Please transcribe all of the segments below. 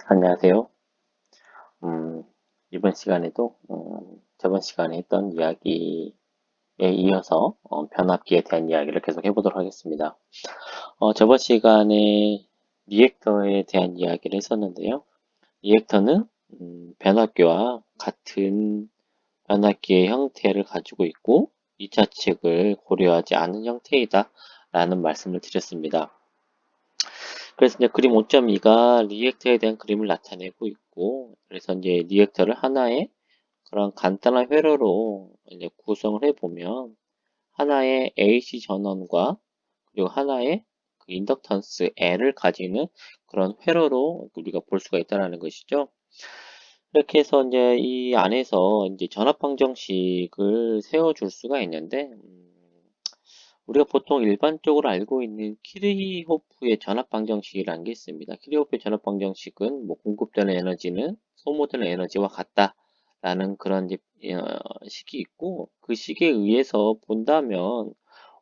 안녕하세요. 이번 시간에도 저번 시간에 했던 이야기에 이어서 변압기에 대한 이야기를 계속 해보도록 하겠습니다. 저번 시간에 리액터에 대한 이야기를 했었는데요. 리액터는 변압기와 같은 변압기의 형태를 가지고 있고 2차 측을 고려하지 않은 형태이다 라는 말씀을 드렸습니다. 그래서 이제 그림 5.2가 리액터에 대한 그림을 나타내고 있고, 그래서 이제 리액터를 하나의 그런 간단한 회로로 이제 구성을 해보면, 하나의 AC 전원과 그리고 하나의 그 인덕턴스 L을 가지는 그런 회로로 우리가 볼 수가 있다는 것이죠. 이렇게 해서 이제 이 안에서 이제 전압 방정식을 세워줄 수가 있는데, 우리가 보통 일반적으로 알고 있는 키르호프의 전압 방정식이라는 게 있습니다. 키르호프의 전압 방정식은 뭐 공급되는 에너지는 소모되는 에너지와 같다라는 그런 식이 있고, 그 식에 의해서 본다면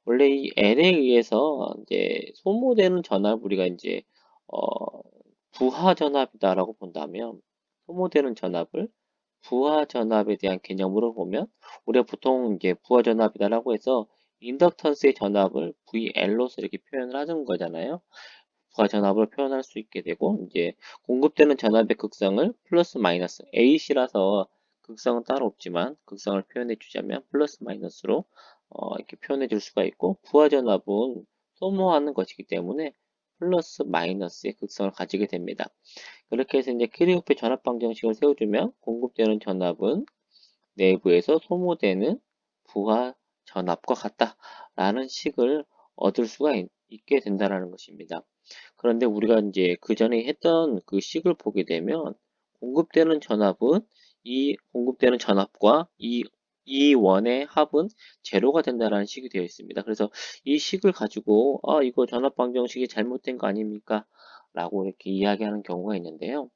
원래 이 L에 의해서 이제 소모되는 전압 우리가 이제 어, 부하 전압이다라고 본다면, 소모되는 전압을 부하 전압에 대한 개념으로 보면, 우리가 보통 이제 부하 전압이다라고 해서 인덕턴스의 전압을 VL로서 이렇게 표현을 하는 거잖아요. 부하 전압을 표현할 수 있게 되고, 이제 공급되는 전압의 극성을 플러스 마이너스 AC라서 극성은 따로 없지만 극성을 표현해 주자면 플러스 마이너스로 이렇게 표현해 줄 수가 있고, 부하 전압은 소모하는 것이기 때문에 플러스 마이너스의 극성을 가지게 됩니다. 그렇게 해서 이제 키르호프의 전압 방정식을 세워주면 공급되는 전압은 내부에서 소모되는 부하 전압과 같다라는 식을 얻을 수가 있게 된다는 것입니다. 그런데 우리가 이제 그 전에 했던 그 식을 보게 되면 공급되는 전압은 이 공급되는 전압과 이 원의 합은 제로가 된다는 식이 되어 있습니다. 그래서 이 식을 가지고 이거 전압 방정식이 잘못된 거 아닙니까? 라고 이렇게 이야기하는 경우가 있는데요.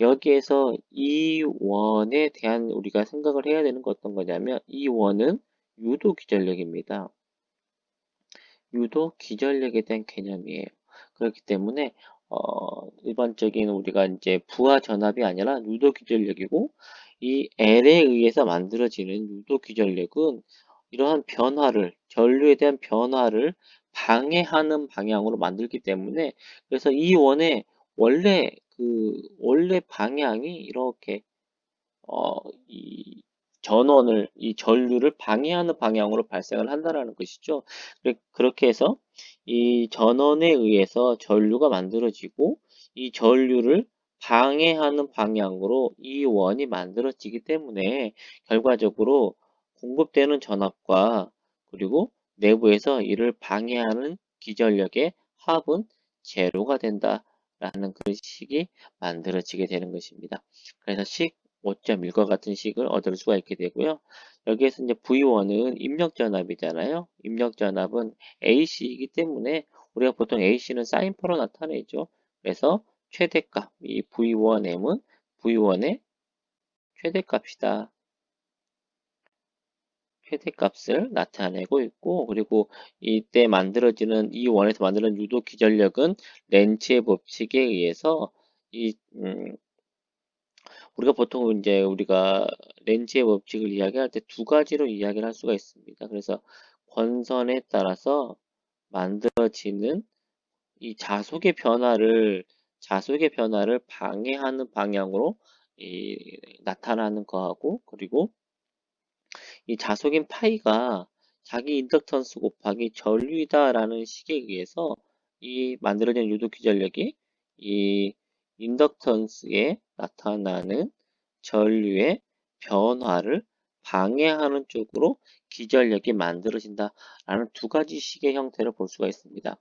여기에서 이 원에 대한 우리가 생각을 해야 되는 건 어떤 거냐면, 이 원은 유도 기전력입니다. 유도 기전력에 대한 개념이에요. 그렇기 때문에 일반적인 우리가 이제 부하 전압이 아니라 유도 기전력이고, 이 L에 의해서 만들어지는 유도 기전력은 이러한 변화를, 전류에 대한 변화를 방해하는 방향으로 만들기 때문에, 그래서 이 원의 원래 방향이 이렇게 이 전원을, 이 전류를 방해하는 방향으로 발생을 한다라는 것이죠. 그렇게 해서 이 전원에 의해서 전류가 만들어지고, 이 전류를 방해하는 방향으로 이 원이 만들어지기 때문에 결과적으로 공급되는 전압과 그리고 내부에서 이를 방해하는 기전력의 합은 제로가 된다라는 그 식이 만들어지게 되는 것입니다. 그래서 5.1과 같은 식을 얻을 수가 있게 되고요. 여기에서 이제 V1은 입력전압이잖아요. 입력전압은 AC이기 때문에 우리가 보통 AC는 사인표로 나타내죠. 그래서 최대값, 이 V1M은 V1의 최대값이다. 최대값을 나타내고 있고, 그리고 이때 만들어지는 이 원에서 만드는 유도 기전력은 렌츠의 법칙에 의해서 우리가 보통 이제 우리가 렌즈의 법칙을 이야기할 때 두 가지로 이야기를 할 수가 있습니다. 그래서 권선에 따라서 만들어지는 이 자속의 변화를 방해하는 방향으로 나타나는 거하고, 그리고 이 자속인 파이가 자기 인덕턴스 곱하기 전류이다라는 식에 의해서 이 만들어진 유도 기전력이 이 인덕턴스에 나타나는 전류의 변화를 방해하는 쪽으로 기전력이 만들어진다라는 두 가지 식의 형태를 볼 수가 있습니다.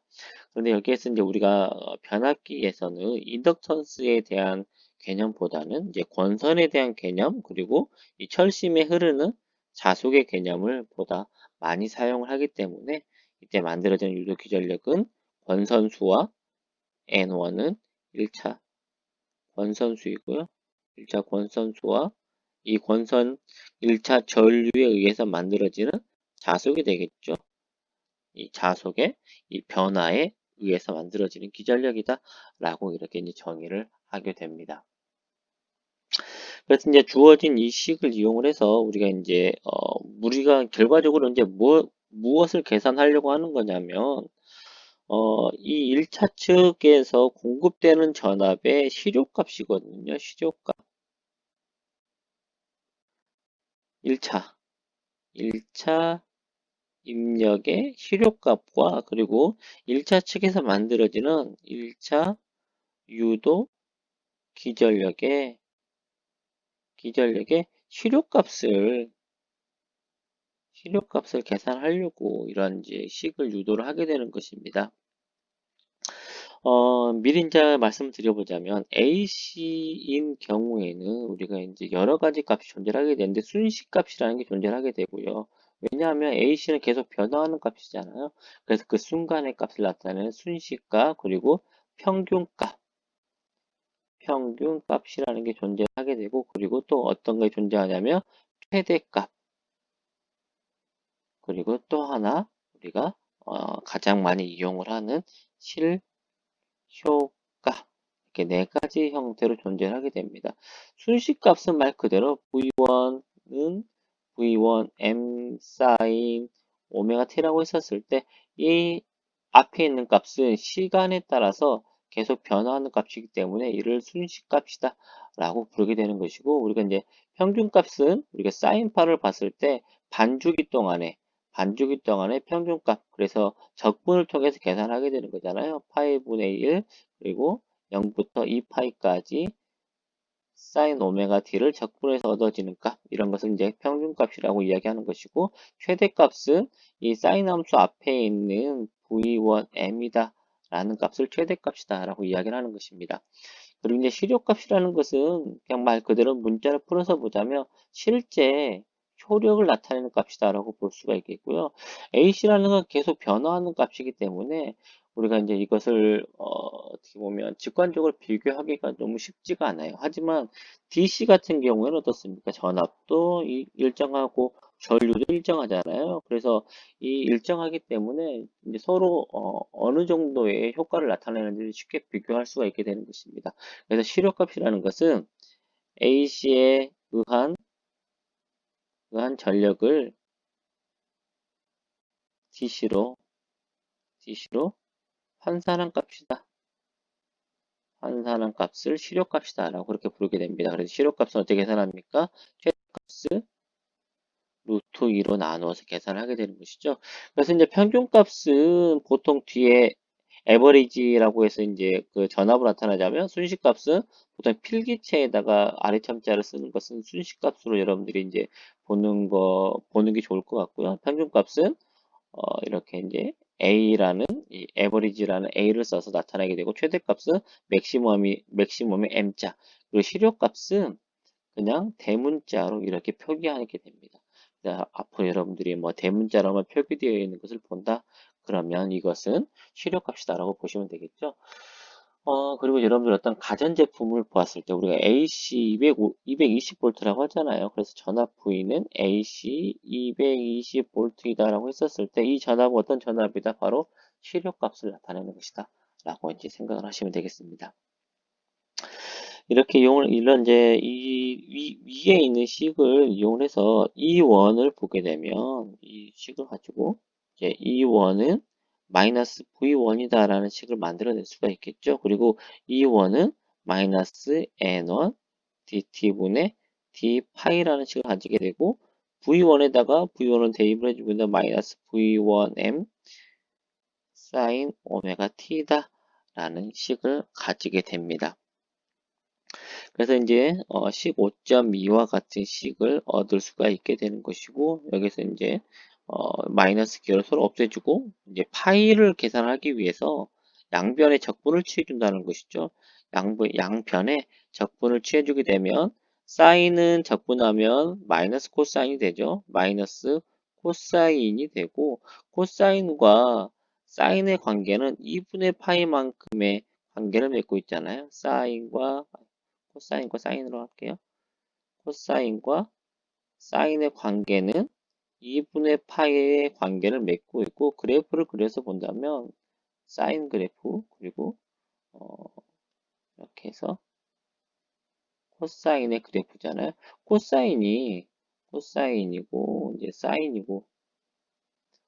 그런데 여기에서 이제 우리가 변압기에서는 인덕턴스에 대한 개념보다는 이제 권선에 대한 개념, 그리고 이 철심에 흐르는 자속의 개념을 보다 많이 사용을 하기 때문에, 이때 만들어진 유도 기전력은 권선수와 N1은 1차 권선수이고요. 1차 권선수와 이 권선 1차 전류에 의해서 만들어지는 자속이 되겠죠. 이 자속의 이 변화에 의해서 만들어지는 기전력이다 라고 이렇게 이제 정의를 하게 됩니다. 그래서 이제 주어진 이 식을 이용을 해서 우리가 이제 우리가 결과적으로 이제 무엇을 계산하려고 하는 거냐면 이 1차 측에서 공급되는 전압의 실효값이거든요. 실효값. 1차. 1차 입력의 실효값과 그리고 1차 측에서 만들어지는 1차 유도 기전력의 실효값을 계산하려고 이런 이제 식을 유도를 하게 되는 것입니다. 미리 이제 말씀드려보자면 AC인 경우에는 우리가 이제 여러 가지 값이 존재하게 되는데 순식값이라는 게 존재하게 되고요. 왜냐하면 AC는 계속 변화하는 값이잖아요. 그래서 그 순간의 값을 나타내는 순식값 그리고 평균값, 평균값이라는 게 존재하게 되고 그리고 또 어떤 게 존재하냐면 최대값 그리고 또 하나 우리가 가장 많이 이용을 하는 효과 이렇게 네 가지 형태로 존재하게 됩니다. 순식값은 말 그대로 V1은 V1 M sin 오메가 t라고 했었을 때 이 앞에 있는 값은 시간에 따라서 계속 변화하는 값이기 때문에 이를 순식값이다 라고 부르게 되는 것이고 우리가 이제 평균값은 우리가 사인파를 봤을 때 반주기 동안의 평균값 그래서 적분을 통해서 계산하게 되는 거잖아요. 파이분의 1 그리고 0부터 2파이까지 사인 오메가 t를 적분해서 얻어지는 값 이런 것을 이제 평균값이라고 이야기하는 것이고 최대값은 이 사인 함수 앞에 있는 v1m이다 라는 값을 최대값이다 라고 이야기를 하는 것입니다. 그리고 이제 실효값이라는 것은 그냥 말 그대로 문자를 풀어서 보자면 실제 효력을 나타내는 값이다라고 볼 수가 있겠고요. AC라는 건 계속 변화하는 값이기 때문에 우리가 이제 이것을 어떻게 보면 직관적으로 비교하기가 너무 쉽지가 않아요. 하지만 DC 같은 경우에는 어떻습니까? 전압도 일정하고 전류도 일정하잖아요. 그래서 이 일정하기 때문에 이제 서로 어느 정도의 효과를 나타내는지 쉽게 비교할 수가 있게 되는 것입니다. 그래서 실효값이라는 것은 AC에 의한 전력을 DC로 환산한 값이다. 환산한 값을 실효값이다. 라고 그렇게 부르게 됩니다. 그래서 실효값은 어떻게 계산합니까? 최대값을 루트 2로 나누어서 계산하게 되는 것이죠. 그래서 이제 평균값은 보통 뒤에 에버리지라고 해서 이제 그 전압으로 나타나자면 순식값은 보통 필기체에다가 아래참자를 쓰는 것은 순식값으로 여러분들이 이제 보는 게 좋을 것 같고요. 평균값은 이렇게 이제 A라는 이 에버리지라는 A를 써서 나타나게 되고 최대값은 맥시멈의 M자 그리고 실효값은 그냥 대문자로 이렇게 표기하게 됩니다. 앞으로 여러분들이 뭐 대문자로만 표기되어 있는 것을 본다? 그러면 이것은 실효값이다라고 보시면 되겠죠. 그리고 여러분들 어떤 가전제품을 보았을 때 우리가 AC 220V라고 하잖아요. 그래서 전압 부위는 AC 220V이다라고 했었을 때 이 전압은 어떤 전압이다? 바로 실효값을 나타내는 것이다. 라고 이제 생각을 하시면 되겠습니다. 이렇게 이런 이제 위에 있는 식을 이용해서 이 원을 보게 되면 이 식을 가지고 이제 이 원은 마이너스 V1이다라는 식을 만들어낼 수가 있겠죠. 그리고 이 원은 마이너스 N1 DT분의 D파이라는 식을 가지게 되고 V1에다가 V1을 대입을 해주면 마이너스 V1M 사인 오메가 T다 라는 식을 가지게 됩니다. 그래서 이제 식 5.2와 같은 식을 얻을 수가 있게 되는 것이고 여기서 이제 마이너스 기호를 서로 없애주고 이제 파이를 계산하기 위해서 양변에 적분을 취해준다는 것이죠. 양변에 적분을 취해주게 되면 사인은 적분하면 마이너스 코사인이 되죠. 마이너스 코사인이 되고 코사인과 사인의 관계는 2분의 파이만큼의 관계를 맺고 있잖아요. 코사인과 사인으로 할게요. 코사인과 사인의 관계는 2분의 파이의 관계를 맺고 있고 그래프를 그려서 본다면 사인 그래프 그리고 이렇게 해서 코사인의 그래프잖아요. 코사인이고, 이제 사인이고,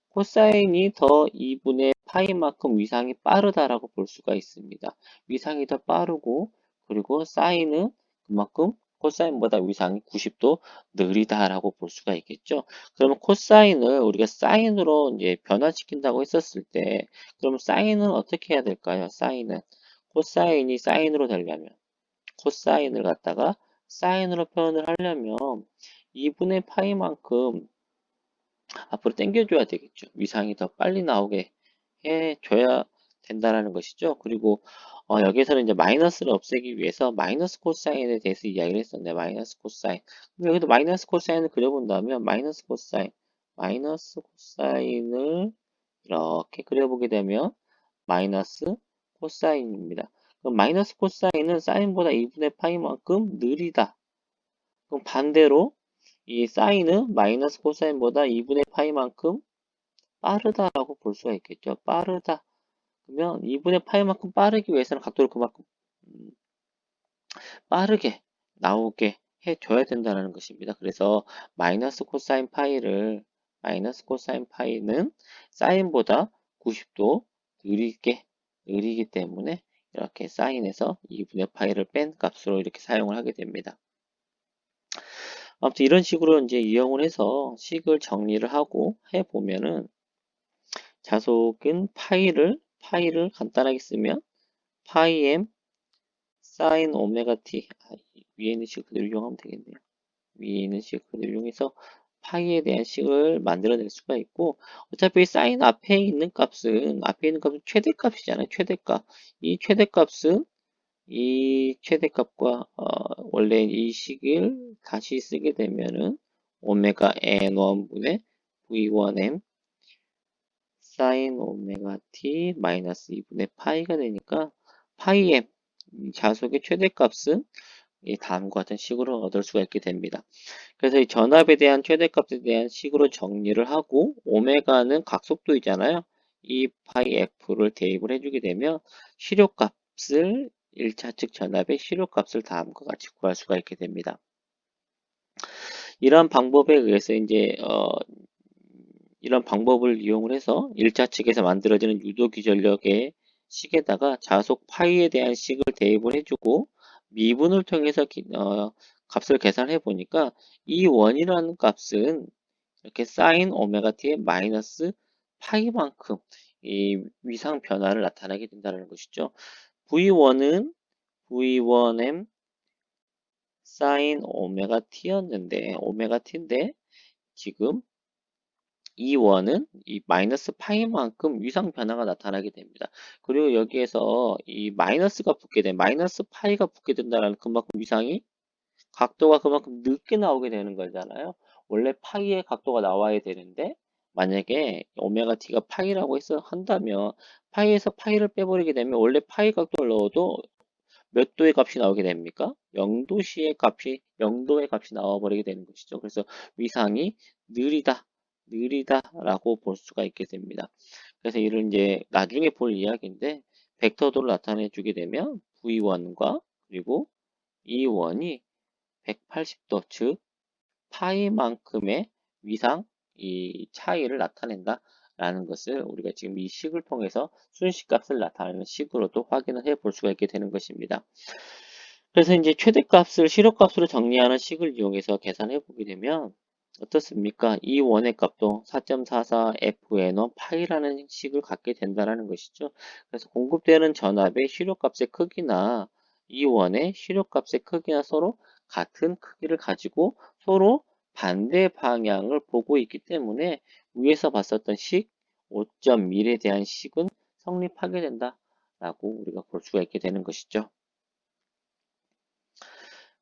코사인이 더 2분의 파이만큼 위상이 빠르다라고 볼 수가 있습니다. 위상이 더 빠르고, 그리고 사인은 그만큼 코사인보다 위상이 90도 느리다라고 볼 수가 있겠죠. 그러면 코사인을 우리가 사인으로 이제 변화시킨다고 했었을 때, 그럼 사인은 어떻게 해야 될까요? 사인은. 코사인이 사인으로 되려면, 코사인을 갖다가 사인으로 표현을 하려면 2분의 파이만큼 앞으로 당겨줘야 되겠죠. 위상이 더 빨리 나오게 해줘야 된다라는 것이죠. 그리고 여기서는 이제 마이너스를 없애기 위해서 마이너스 코사인에 대해서 이야기를 했었네. 마이너스 코사인. 근데 여기도 마이너스 코사인을 그려본다면 마이너스 코사인을 이렇게 그려보게 되면 마이너스 코사인입니다. 그럼 마이너스 코사인은 사인보다 2분의 파이만큼 느리다. 그럼 반대로 이 사인은 마이너스 코사인보다 2분의 파이만큼 빠르다라고 볼 수가 있겠죠. 빠르다. 그러면 2분의 파이만큼 빠르기 위해서는 각도를 그만큼 빠르게 나오게 해줘야 된다는 것입니다. 그래서 마이너스 코사인 파이는 사인보다 90도 느리기 때문에 이렇게 사인에서 2분의 파이를 뺀 값으로 이렇게 사용을 하게 됩니다. 아무튼 이런 식으로 이제 이용을 해서 식을 정리를 하고 해보면은 자속인 파이를 간단하게 쓰면 파이 m 사인 오메가 t 위에 있는 식을 그대로 이용하면 되겠네요. 위에 있는 식을 그대로 이용해서 파이에 대한 식을 만들어낼 수가 있고 어차피 사인 앞에 있는 값은 최대값이잖아요. 최대값. 이 최대값과 원래 이 식을 다시 쓰게 되면은 오메가 n1분의 v1m 사인 오메가 t 마이너스 2분의 파이가 되니까 파이 m 자속의 최대값은 이 다음과 같은 식으로 얻을 수가 있게 됩니다. 그래서 이 전압에 대한 최대값에 대한 식으로 정리를 하고 오메가는 각속도이잖아요. 이 파이 f를 대입을 해주게 되면 실효값을 1차 측 전압의 실효값을 다음과 같이 구할 수가 있게 됩니다. 이러한 방법에 의해서 이런 방법을 이용을 해서 1차 측에서 만들어지는 유도기전력의 식에다가 자속 파이에 대한 식을 대입을 해주고 미분을 통해서 값을 계산해 보니까 이 원이라는 값은 이렇게 사인 오메가 t의 마이너스 파이만큼 이 위상 변화를 나타나게 된다는 것이죠. V1m 사인 오메가 t인데 지금 이 원은 이 마이너스 파이만큼 위상 변화가 나타나게 됩니다. 그리고 여기에서 이 마이너스 파이가 붙게 된다는 그만큼 위상이 각도가 그만큼 늦게 나오게 되는 거잖아요. 원래 파이의 각도가 나와야 되는데 만약에 오메가 t가 파이라고 한다면 파이에서 파이를 빼버리게 되면 원래 파이 각도를 넣어도 몇 도의 값이 나오게 됩니까? 0도의 값이 나와버리게 되는 것이죠. 그래서 위상이 느리다라고 볼 수가 있게 됩니다. 그래서 이를 이제 나중에 볼 이야기인데, 벡터도를 나타내 주게 되면 V1과 그리고 E1이 180도, 즉, 파이만큼의 위상, 이 차이를 나타낸다. 라는 것을 우리가 지금 이 식을 통해서 순식값을 나타내는 식으로도 확인을 해 볼 수가 있게 되는 것입니다. 그래서 이제 최대값을 실효값으로 정리하는 식을 이용해서 계산해 보게 되면 어떻습니까? 이 원의 값도 4.44fn1 파이라는 식을 갖게 된다는 것이죠. 그래서 공급되는 전압의 실효값의 크기나 이 원의 실효값의 크기나 서로 같은 크기를 가지고 서로 반대 방향을 보고 있기 때문에 위에서 봤었던 식 5.1에 대한 식은 성립하게 된다라고 우리가 볼 수가 있게 되는 것이죠.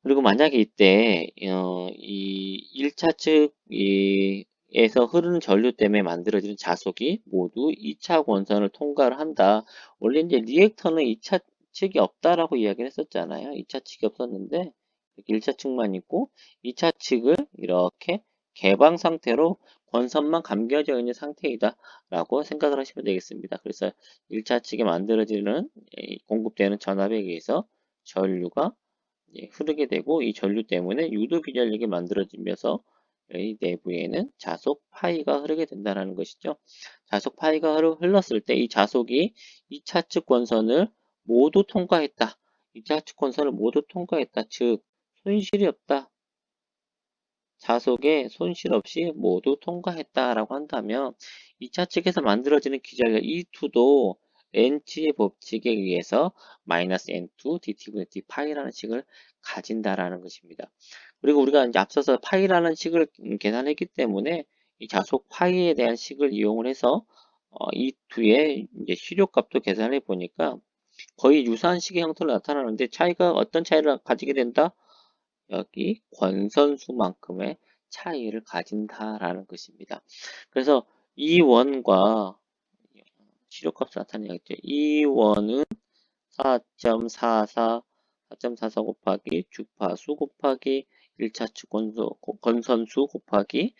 그리고 만약에 이때 이 1차 측에서 흐르는 전류 때문에 만들어지는 자속이 모두 2차 권선을 통과를 한다. 원래 이제 리액터는 2차 측이 없다라고 이야기를 했었잖아요. 2차 측이 없었는데 1차 측만 있고 2차 측을 이렇게 개방 상태로 권선만 감겨져 있는 상태이다 라고 생각을 하시면 되겠습니다. 그래서 1차 측에 만들어지는 공급되는 전압에 의해서 전류가 흐르게 되고 이 전류 때문에 유도 기전력이 만들어지면서 이 내부에는 자속 파이가 흐르게 된다는 것이죠. 자속 파이가 흘렀을 때 이 자속이 2차 측 권선을 모두 통과했다. 2차 측 권선을 모두 통과했다. 즉 손실이 없다. 자속에 손실 없이 모두 통과했다라고 한다면 2차 측에서 만들어지는 기전력 E2도 렌치의 법칙에 의해서 마이너스 N2 dt분의 d 파이라는 식을 가진다라는 것입니다. 그리고 우리가 이제 앞서서 파이라는 식을 계산했기 때문에 이 자속 파이에 대한 식을 이용을 해서 E2의 이제 실효값도 계산해 보니까 거의 유사한 식의 형태로 나타나는데 차이가 어떤 차이를 가지게 된다? 여기 권선수만큼의 차이를 가진다라는 것입니다. 그래서 이 원과 실효값을 나타내야겠죠. 이 원은 4.44 곱하기 주파수 곱하기 1차 측 권선수 곱하기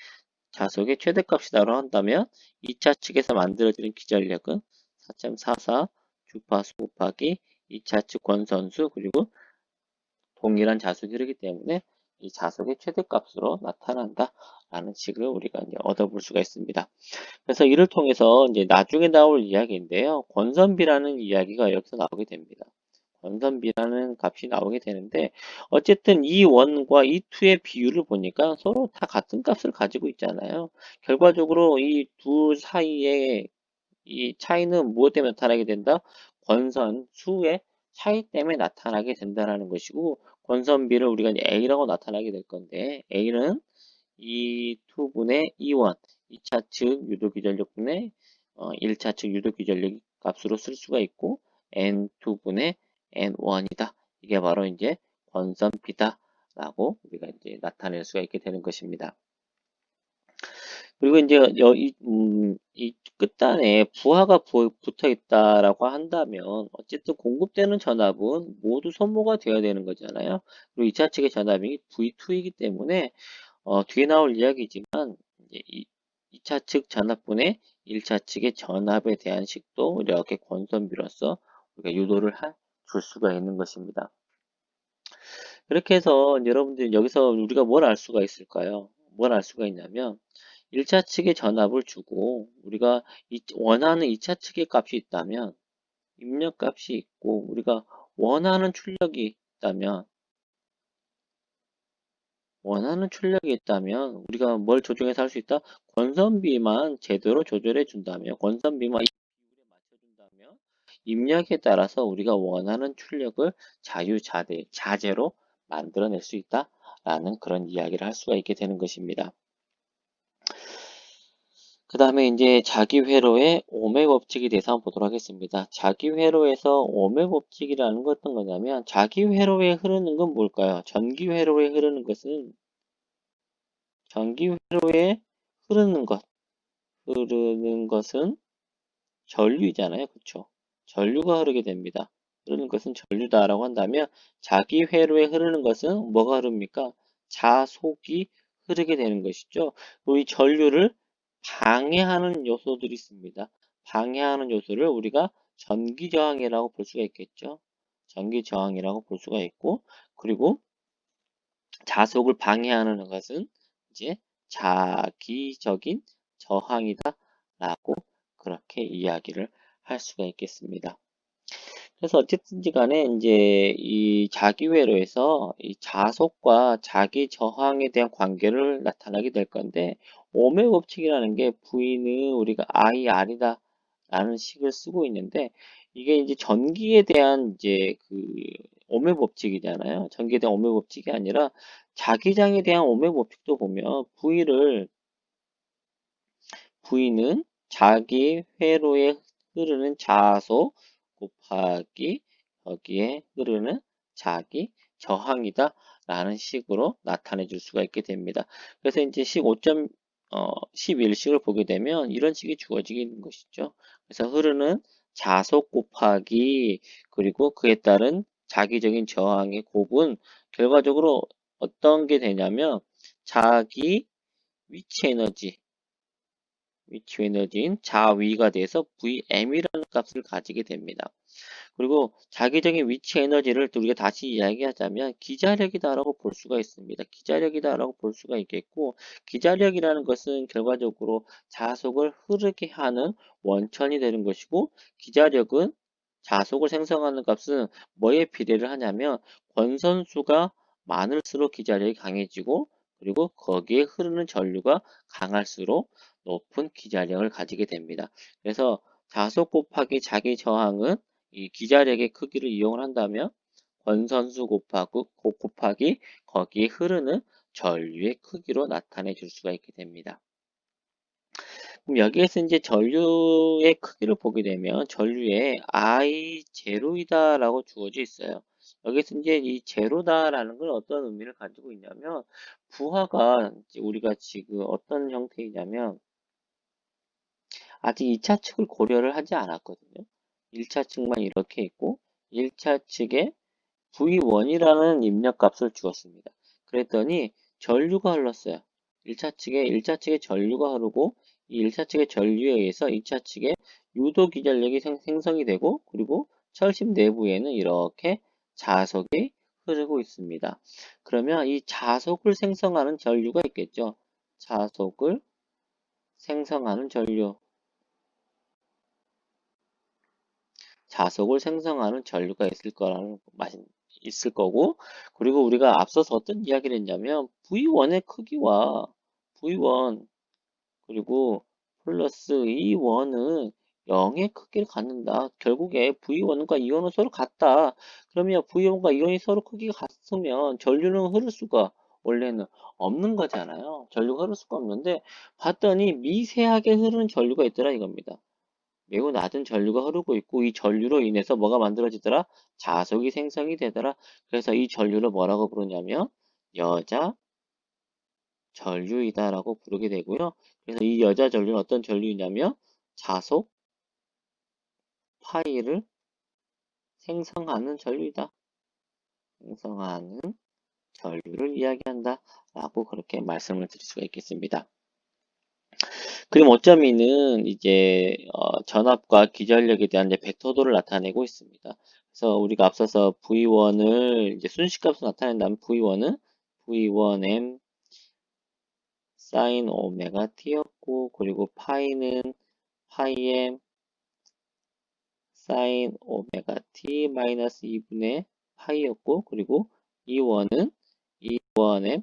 자속의 최대값이다라고 한다면 2차 측에서 만들어지는 기전력은 4.44 주파수 곱하기 2차 측 권선수 그리고 동일한 자속이 흐르기 때문에 이 자속의 최대값으로 나타난다라는 식을 우리가 이제 얻어볼 수가 있습니다. 그래서 이를 통해서 이제 나중에 나올 이야기인데요. 권선비라는 이야기가 여기서 나오게 됩니다. 권선비라는 값이 나오게 되는데 어쨌든 이 원과 이 투의 비율을 보니까 서로 다 같은 값을 가지고 있잖아요. 결과적으로 이 두 사이에 이 차이는 무엇 때문에 나타나게 된다? 권선 수의 차이 때문에 나타나게 된다라는 것이고 권선비를 우리가 이제 A라고 나타나게 될 건데 A는 이 투분의 E1 2차 측 유도기전력분의 1차 측 유도기전력 값으로 쓸 수가 있고 N2분의 N1이다. 이게 바로 이제 권선비다 라고 우리가 이제 나타낼 수가 있게 되는 것입니다. 그리고 이제 이 끝단에 부하가 붙어 있다라고 한다면 어쨌든 공급되는 전압은 모두 소모가 되어야 되는 거잖아요. 그리고 2차 측의 전압이 V2이기 때문에 뒤에 나올 이야기지만 이제 2차 측 전압분의 1차 측의 전압에 대한 식도 이렇게 권선비로서 우리가 유도를 줄 수가 있는 것입니다. 그렇게 해서 여러분들 여기서 우리가 뭘 알 수가 있을까요? 뭘 알 수가 있냐면 1차 측의 전압을 주고 우리가 원하는 2차 측의 값이 있다면 입력값이 있고 우리가 원하는 출력이 있다면 우리가 뭘 조정해서 할 수 있다? 권선비만 제대로 조절해 준다면 권선비만 이 비율에 맞춰준다면 입력에 따라서 우리가 원하는 출력을 자재로 만들어낼 수 있다라는 그런 이야기를 할 수가 있게 되는 것입니다. 그 다음에 이제 자기회로의 오매 법칙에 대해서 한번 보도록 하겠습니다. 자기회로에서 오매 법칙이라는 건 어떤 거냐면 자기회로에 흐르는 건 뭘까요? 전기회로에 흐르는 것은 전기회로에 흐르는 것은 전류이잖아요. 그쵸? 전류가 흐르게 됩니다. 흐르는 것은 전류다라고 한다면 자기 회로에 흐르는 것은 뭐가 흐릅니까? 자속이 흐르게 되는 것이죠. 이 전류를 방해하는 요소들이 있습니다. 방해하는 요소를 우리가 전기저항이라고 볼 수가 있겠죠. 전기저항이라고 볼 수가 있고 그리고 자속을 방해하는 것은 이제 자기적인 저항이다라고 그렇게 이야기를 할 수가 있겠습니다. 그래서 어쨌든지 간에 이제 이 자기회로에서 이 자속과 자기 저항에 대한 관계를 나타나게 될 건데 오매 법칙이라는 게 V는 우리가 IR이다 라는 식을 쓰고 있는데 이게 이제 전기에 대한 이제 그 오매 법칙이잖아요. 전기에 대한 오매 법칙이 아니라 자기장에 대한 오매 법칙도 보면 V는 자기 회로에 흐르는 자속 곱하기 여기에 흐르는 자기 저항이다 라는 식으로 나타내 줄 수가 있게 됩니다. 그래서 이제 식 5.11식을 보게 되면 이런 식이 주어지게 있는 것이죠. 그래서 흐르는 자속 곱하기 그리고 그에 따른 자기적인 저항의 곱은 결과적으로 어떤 게 되냐면 자기 위치 에너지인 자위가 돼서 Vm이라는 값을 가지게 됩니다. 그리고 자기적인 위치 에너지를 또 우리가 다시 이야기하자면 기자력이다라고 볼 수가 있습니다. 기자력이다라고 볼 수가 있겠고, 기자력이라는 것은 결과적으로 자속을 흐르게 하는 원천이 되는 것이고, 기자력은 자속을 생성하는 값은 뭐에 비례를 하냐면 권선수가 많을수록 기자력이 강해지고, 그리고 거기에 흐르는 전류가 강할수록 높은 기자력을 가지게 됩니다. 그래서 자속 곱하기 자기 저항은 이 기자력의 크기를 이용을 한다면 권선수 곱하기 거기에 흐르는 전류의 크기로 나타내 줄 수가 있게 됩니다. 그럼 여기에서 이제 전류의 크기를 보게 되면 전류에 I0이다라고 주어져 있어요. 여기서 이제 이 제로다라는 건 어떤 의미를 가지고 있냐면 부하가 우리가 지금 어떤 형태이냐면 아직 2차 측을 고려를 하지 않았거든요. 1차 측만 이렇게 있고 1차 측에 V1이라는 입력값을 주었습니다. 그랬더니 전류가 흘렀어요. 1차 측에 전류가 흐르고 이 1차 측의 전류에 의해서 2차 측에 유도 기전력이 생성이 되고 그리고 철심 내부에는 이렇게 자석이 흐르고 있습니다. 그러면 이 자석을 생성하는 전류가 있겠죠. 자석을 생성하는 전류. 자석을 생성하는 전류가 있을 거고, 그리고 우리가 앞서서 어떤 이야기를 했냐면 V1의 크기와 V1 그리고 플러스 E1은 0의 크기를 갖는다. 결국에 V1과 E1은 서로 같다. 그러면 V1과 E1이 서로 크기가 같으면 전류는 흐를 수가 원래는 없는 거잖아요. 전류가 흐를 수가 없는데 봤더니 미세하게 흐르는 전류가 있더라 이겁니다. 매우 낮은 전류가 흐르고 있고 이 전류로 인해서 뭐가 만들어지더라? 자석이 생성이 되더라. 그래서 이 전류를 뭐라고 부르냐면 여자 전류이다라고 부르게 되고요. 그래서 이 여자 전류는 어떤 전류이냐면 자석 파이를 생성하는 전류이다. 생성하는 전류를 이야기한다. 라고 그렇게 말씀을 드릴 수가 있겠습니다. 그럼 5.2는 이제 전압과 기전력에 대한 이제 벡터도를 나타내고 있습니다. 그래서 우리가 앞서서 V1을 이제 순식값으로 나타낸다면 V1은 V1m sin 오메가 t였고 그리고 파이는 파이m sin 오메가 t 마이너스 2분의 파이였고 그리고 E1은 E1m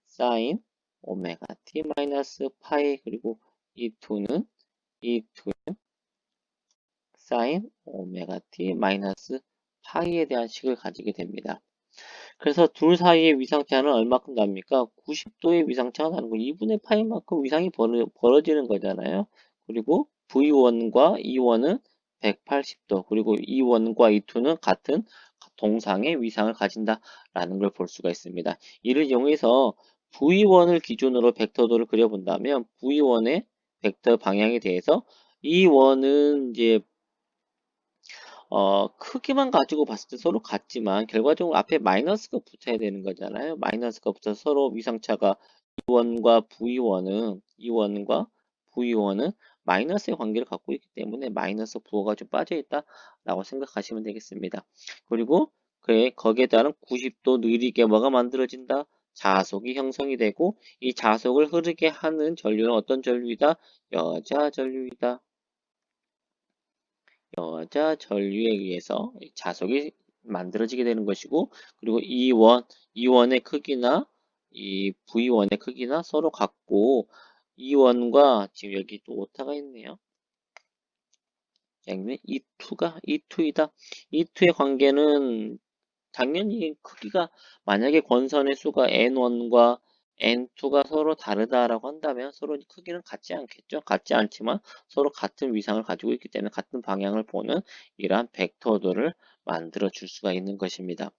sin 오메가 t 마이너스 파이 그리고 E2는 E2 사인 오메가 t 마이너스 파이에 대한 식을 가지게 됩니다. 그래서 둘 사이의 위상차는 얼마큼 납니까? 90도의 위상차가 나는 거 2분의 파이만큼 위상이 벌어지는 거잖아요. 그리고 V1과 E1은 180도 그리고 E1과 E2는 같은 동상의 위상을 가진다라는 걸 볼 수가 있습니다. 이를 이용해서 V1을 기준으로 벡터도를 그려본다면 V1의 벡터 방향에 대해서 E1은 이제 크기만 가지고 봤을 때 서로 같지만 결과적으로 앞에 마이너스가 붙어야 되는 거잖아요. 마이너스가 붙어서 서로 위상차가 E1과 V1은 마이너스의 관계를 갖고 있기 때문에 마이너스 부호가 좀 빠져 있다라고 생각하시면 되겠습니다. 그리고 거기에 따른 90도 느리게 뭐가 만들어진다? 자속이 형성이 되고 이 자속을 흐르게 하는 전류는 어떤 전류이다? 여자 전류이다. 여자 전류에 의해서 자석이 만들어지게 되는 것이고 그리고 E1의 크기나 이 V1의 크기나 서로 같고 E1과 지금 여기 또 오타가 있네요. 여기는 E2이다. E2의 관계는 당연히 크기가 만약에 권선의 수가 N1과 N2가 서로 다르다라고 한다면 서로 크기는 같지 않겠죠. 같지 않지만 서로 같은 위상을 가지고 있기 때문에 같은 방향을 보는 이러한 벡터도를 만들어 줄 수가 있는 것입니다.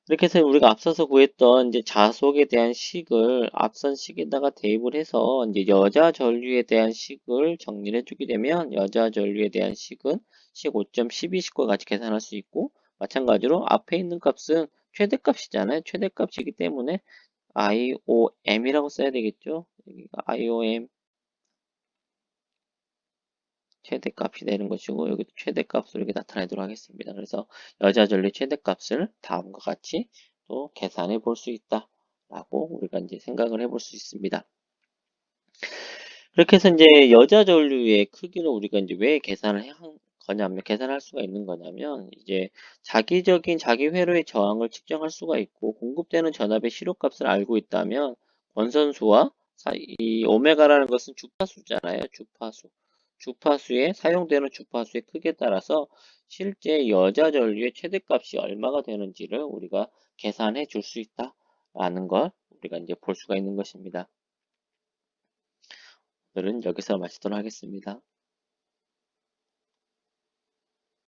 이렇게 해서 우리가 앞서서 구했던 이제 자속에 대한 식을 앞선 식에다가 대입을 해서 이제 여자 전류에 대한 식을 정리를 해주게 되면 여자 전류에 대한 식은 식 5.12식과 같이 계산할 수 있고 마찬가지로 앞에 있는 값은 최대값이잖아요. 최대값이기 때문에 IOM이라고 써야 되겠죠. 여기가 IOM 최대값이 되는 것이고 여기도 최대값으로 이렇게 나타내도록 하겠습니다. 그래서 여자 전류의 최대값을 다음과 같이 또 계산해 볼 수 있다 라고 우리가 이제 생각을 해볼 수 있습니다. 그렇게 해서 이제 여자 전류의 크기는 우리가 이제 왜 계산을 한 거냐면, 계산할 수가 있는 거냐면, 이제 자기적인 자기 회로의 저항을 측정할 수가 있고, 공급되는 전압의 실효값을 알고 있다면, 원선수와 이 오메가라는 것은 주파수잖아요. 주파수. 주파수에 사용되는 주파수의 크기에 따라서 실제 여자 전류의 최대값이 얼마가 되는지를 우리가 계산해 줄 수 있다라는 걸 우리가 이제 볼 수가 있는 것입니다. 오늘은 여기서 마치도록 하겠습니다.